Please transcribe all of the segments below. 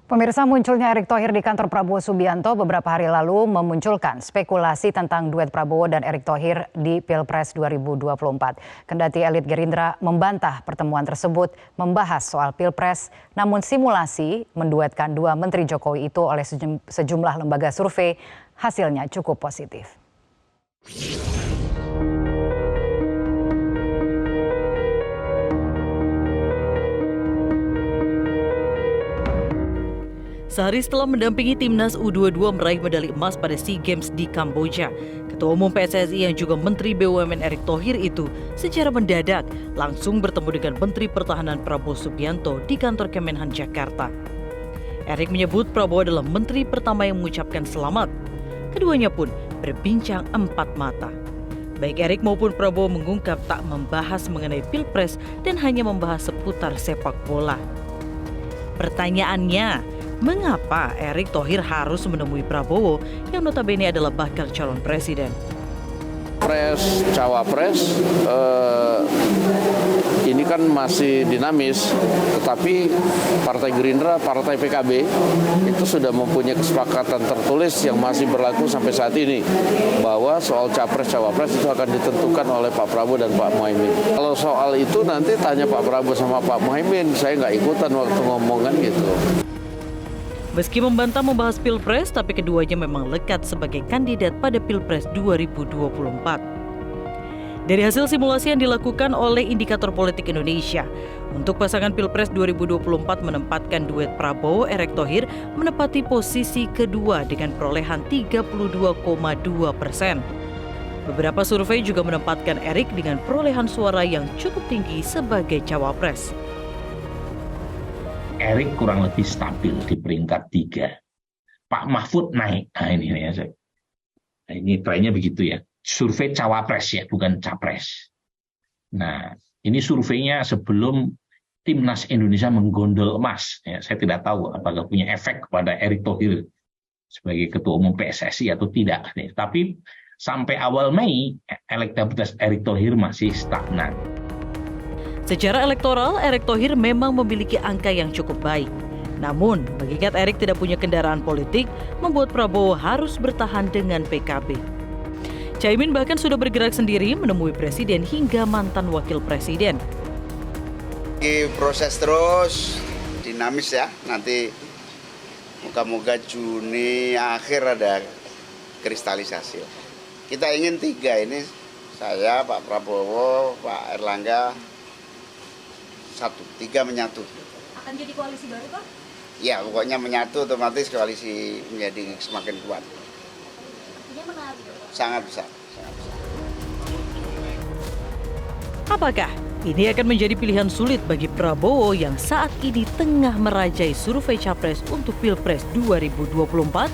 Pemirsa, munculnya Erick Thohir di kantor Prabowo Subianto beberapa hari lalu memunculkan spekulasi tentang duet Prabowo dan Erick Thohir di Pilpres 2024. Kendati elit Gerindra membantah pertemuan tersebut membahas soal Pilpres, namun simulasi menduetkan dua Menteri Jokowi itu oleh sejumlah lembaga survei hasilnya cukup positif. Sehari setelah mendampingi timnas U22 meraih medali emas pada SEA Games di Kamboja, Ketua Umum PSSI yang juga Menteri BUMN Erick Thohir itu secara mendadak langsung bertemu dengan Menteri Pertahanan Prabowo Subianto di kantor Kemenhan Jakarta. Erick menyebut Prabowo adalah menteri pertama yang mengucapkan selamat. Keduanya pun berbincang empat mata. Baik Erick maupun Prabowo mengungkap tak membahas mengenai Pilpres dan hanya membahas seputar sepak bola. Pertanyaannya, mengapa Erick Thohir harus menemui Prabowo yang notabene adalah bakal calon presiden? Cawapres ini kan masih dinamis, tetapi Partai Gerindra, Partai PKB itu sudah mempunyai kesepakatan tertulis yang masih berlaku sampai saat ini bahwa soal Capres-Cawapres itu akan ditentukan oleh Pak Prabowo dan Pak Muhaimin. Kalau soal itu nanti tanya Pak Prabowo sama Pak Muhaimin, saya nggak ikutan waktu ngomongan gitu. Meski membantah membahas Pilpres, tapi keduanya memang lekat sebagai kandidat pada Pilpres 2024. Dari hasil simulasi yang dilakukan oleh Indikator Politik Indonesia, untuk pasangan Pilpres 2024 menempatkan duet Prabowo-Erick Thohir menempati posisi kedua dengan perolehan 32,2%. Beberapa survei juga menempatkan Erick dengan perolehan suara yang cukup tinggi sebagai cawapres. Erick kurang lebih stabil di peringkat 3. Pak Mahfud naik. Nah ini trennya begitu ya. Survei cawapres ya, bukan capres. Nah, ini surveinya sebelum timnas Indonesia menggondol emas. Ya, saya tidak tahu apakah punya efek kepada Erick Thohir sebagai Ketua Umum PSSI atau tidak. Tapi sampai awal Mei, elektabilitas Erick Thohir masih stagnan. Secara elektoral, Erick Thohir memang memiliki angka yang cukup baik. Namun, mengingat Erick tidak punya kendaraan politik, membuat Prabowo harus bertahan dengan PKB. Caimin bahkan sudah bergerak sendiri menemui presiden hingga mantan wakil presiden. Proses terus, dinamis ya. Nanti moga-moga Juni akhir ada kristalisasi. Kita ingin 3 ini, saya, Pak Prabowo, Pak Erlangga, 3 menyatu. Akan jadi koalisi baru, Pak? Ya, pokoknya menyatu otomatis koalisi menjadi semakin kuat. Artinya menarik. Sangat besar. Apakah ini akan menjadi pilihan sulit bagi Prabowo yang saat ini tengah merajai survei capres untuk Pilpres 2024?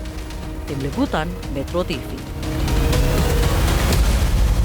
Tim Liputan Metro TV.